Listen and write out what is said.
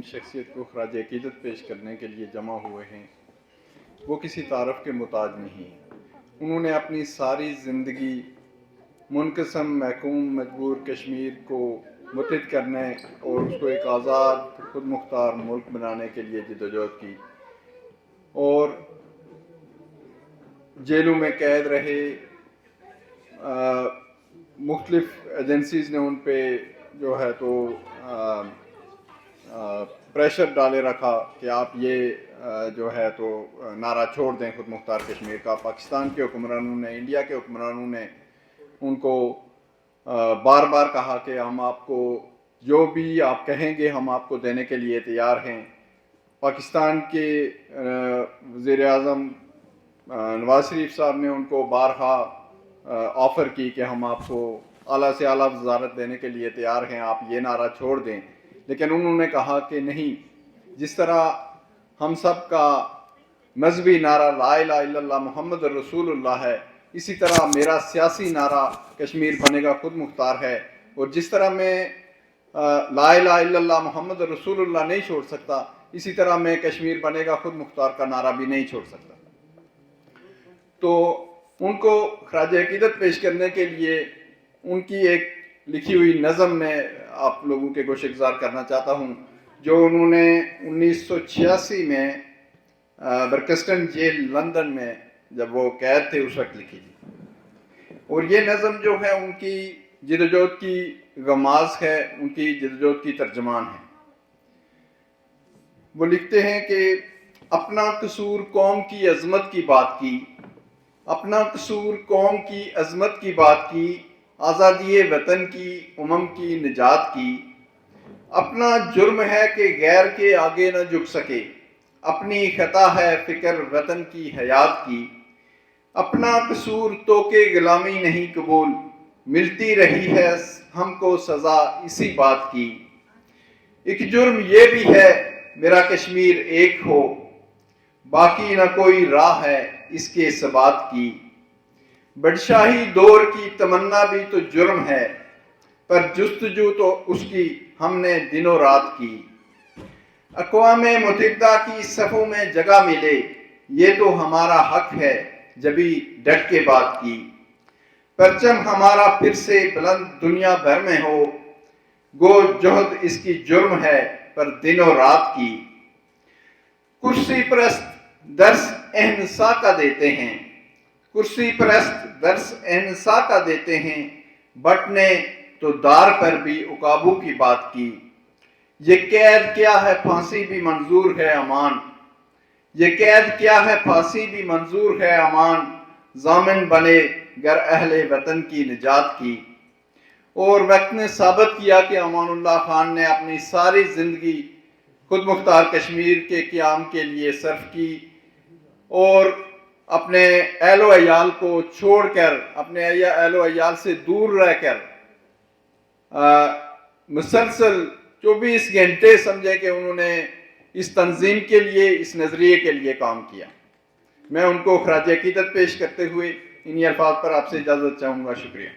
شخصیت کو خراج عقیدت پیش کرنے کے لیے جمع ہوئے ہیں وہ کسی تعارف کے محتاج نہیں ہیں۔ انہوں نے اپنی ساری زندگی منقسم محکوم مجبور کشمیر کو متحد کرنے اور اس کو ایک آزاد خود مختار ملک بنانے کے لیے جدوجہد کی، اور جیلوں میں قید رہے۔ مختلف ایجنسیز نے ان پہ جو ہے تو پریشر ڈالے رکھا کہ آپ یہ جو ہے تو نعرہ چھوڑ دیں خود مختار کشمیر کا۔ پاکستان کے حکمرانوں نے، انڈیا کے حکمرانوں نے ان کو بار بار کہا کہ ہم آپ کو جو بھی آپ کہیں گے ہم آپ کو دینے کے لیے تیار ہیں۔ پاکستان کے وزیر اعظم نواز شریف صاحب نے ان کو بارہا آفر کی کہ ہم آپ کو اعلیٰ سے اعلیٰ وزارت دینے کے لیے تیار ہیں، آپ یہ نعرہ چھوڑ دیں، لیکن انہوں نے کہا کہ نہیں، جس طرح ہم سب کا مذہبی نعرہ لا الہ الا اللہ محمد رسول اللہ ہے، اسی طرح میرا سیاسی نعرہ کشمیر بنے گا خود مختار ہے، اور جس طرح میں لا الہ الا اللہ محمد رسول اللہ نہیں چھوڑ سکتا، اسی طرح میں کشمیر بنے گا خود مختار کا نعرہ بھی نہیں چھوڑ سکتا۔ تو ان کو خراج عقیدت پیش کرنے کے لیے ان کی ایک لکھی ہوئی نظم میں آپ لوگوں کے گوش گزار کرنا چاہتا ہوں، جو انہوں نے 1986 میں برکسٹن جیل لندن میں جب وہ قید تھے اس وقت لکھی تھی، اور یہ نظم جو ہے ان کی جدوجہد کی غماز ہے، ان کی جدوجہد کی ترجمان ہے۔ وہ لکھتے ہیں کہ اپنا قصور قوم کی عظمت کی بات کی، اپنا قصور قوم کی عظمت کی بات کی، آزادی وطن کی امم کی نجات کی۔ اپنا جرم ہے کہ غیر کے آگے نہ جھک سکے، اپنی خطا ہے فکر وطن کی حیات کی۔ اپنا قصور تو کہ غلامی نہیں قبول، ملتی رہی ہے ہم کو سزا اسی بات کی۔ ایک جرم یہ بھی ہے میرا کشمیر ایک ہو، باقی نہ کوئی راہ ہے اس کے ثبات کی۔ بادشاہی دور کی تمنا بھی تو جرم ہے، پر جستجو تو اس کی ہم نے دنوں رات کی۔ اقوام متحدہ کی صفوں میں جگہ ملے، یہ تو ہمارا حق ہے جبھی ڈٹ کے بات کی۔ پرچم ہمارا پھر سے بلند دنیا بھر میں ہو، گو جہد اس کی جرم ہے پر دنوں رات کی۔ کرسی پرست درس احنسا کا دیتے ہیں، کرسی پرست درس احنسا کا دیتے ہیں، بٹ نے تو دار پر بھی عقابوں کی بات کی۔ یہ قید کیا ہے پھانسی بھی منظور ہے امان، یہ قید کیا ہے پھانسی بھی منظور ہے امان، ضامن بنے گر اہل وطن کی نجات کی۔ اور وقت نے ثابت کیا کہ امان اللہ خان نے اپنی ساری زندگی خود مختار کشمیر کے قیام کے لیے صرف کی، اور اپنے اہل و عیال کو چھوڑ کر، اپنے اہل و عیال سے دور رہ کر مسلسل 24 گھنٹے سمجھے کہ انہوں نے اس تنظیم کے لیے، اس نظریے کے لیے کام کیا۔ میں ان کو خراج عقیدت پیش کرتے ہوئے انہی الفاظ پر آپ سے اجازت چاہوں گا۔ شکریہ۔